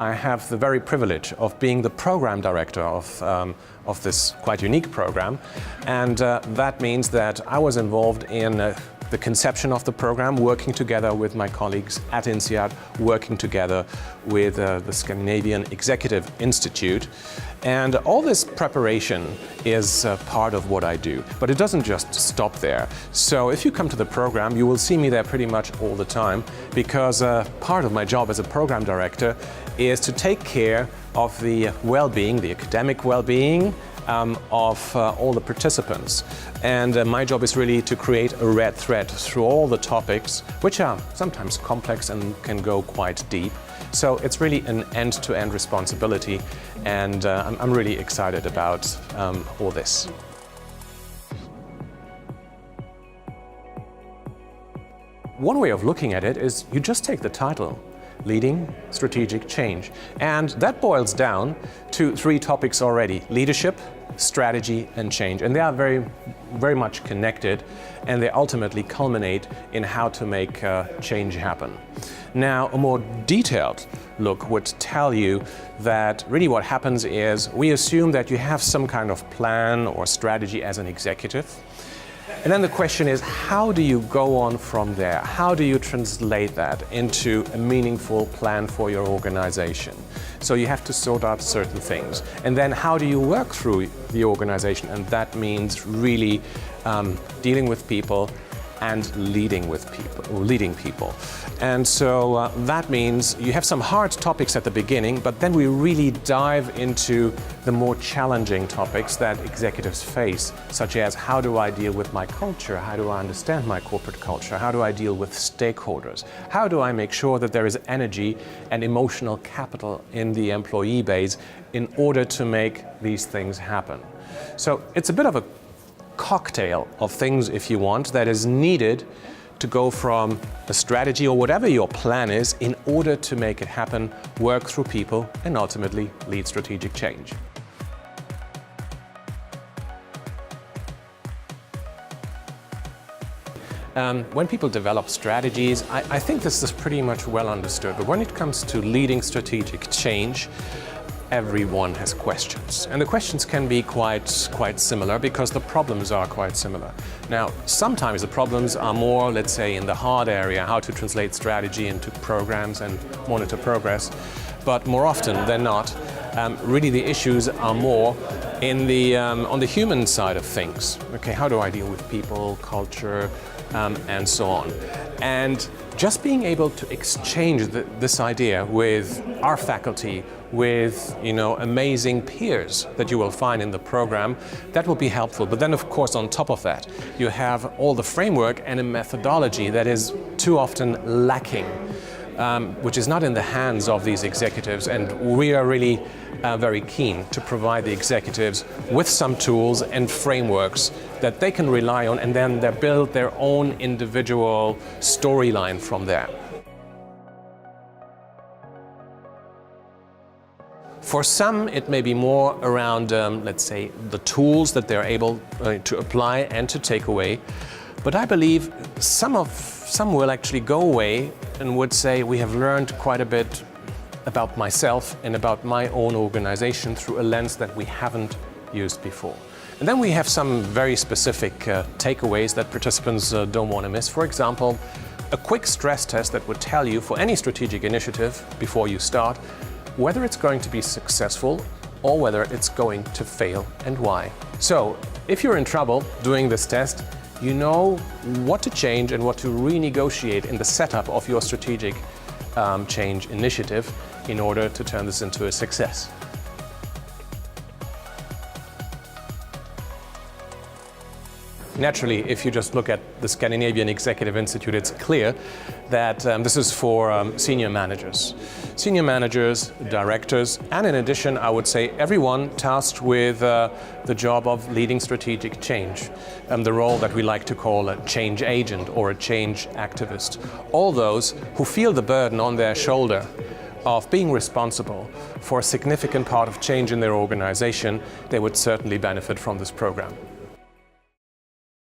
I have the very privilege of being the program director of this quite unique program, and that means that I was involved in the conception of the program, working together with my colleagues at INSEAD, working together with the Scandinavian Executive Institute. And all this preparation is part of what I do. But it doesn't just stop there. So if you come to the program, you will see me there pretty much all the time, because part of my job as a program director is to take care of the well-being, the academic well-being, of all the participants. And my job is really to create a red thread through all the topics, which are sometimes complex and can go quite deep. So it's really an end-to-end responsibility, and I'm really excited about all this. One way of looking at it is you just take the title, Leading Strategic Change. And that boils down to three topics already: leadership, strategy and change. And they are very much connected, and they ultimately culminate in how to make change happen. Now, a more detailed look would tell you that really what happens is we assume that you have some kind of plan or strategy as an executive. And then the question is, how do you go on from there? How do you translate that into a meaningful plan for your organization? So you have to sort out certain things. And then how do you work through the organization? And that means really dealing with people and leading people. And so that means you have some hard topics at the beginning, but then we really dive into the more challenging topics that executives face, such as how do I deal with my culture? How do I understand my corporate culture? How do I deal with stakeholders? How do I make sure that there is energy and emotional capital in the employee base in order to make these things happen? So it's a bit of a cocktail of things, if you want, that is needed to go from a strategy or whatever your plan is in order to make it happen, work through people, and ultimately lead strategic change. When people develop strategies, I think this is pretty much well understood, but when it comes to leading strategic change, everyone has questions. And the questions can be quite similar because the problems are quite similar. Now, sometimes the problems are more, let's say, in the hard area, how to translate strategy into programs and monitor progress. But more often than not, really the issues are more in the, on the human side of things. Okay, how do I deal with people, culture, and so on? And just being able to exchange this idea with our faculty, with amazing peers that you will find in the program, that will be helpful. But then, of course, on top of that, you have all the framework and a methodology that is too often lacking, which is not in the hands of these executives. And we are really very keen to provide the executives with some tools and frameworks that they can rely on, and then they build their own individual storyline from there. For some, it may be more around, let's say, the tools that they're able to apply and to take away. But I believe some will actually go away and would say, we have learned quite a bit about myself and about my own organization through a lens that we haven't used before. And then we have some very specific takeaways that participants don't want to miss. For example, a quick stress test that would tell you for any strategic initiative before you start whether it's going to be successful or whether it's going to fail and why. So if you're in trouble doing this test, you know what to change and what to renegotiate in the setup of your strategic change initiative in order to turn this into a success. Naturally, if you just look at the Scandinavian Executive Institute, it's clear that this is for senior managers, directors, and in addition, I would say everyone tasked with the job of leading strategic change, the role that we like to call a change agent or a change activist. All those who feel the burden on their shoulder of being responsible for a significant part of change in their organization, they would certainly benefit from this program.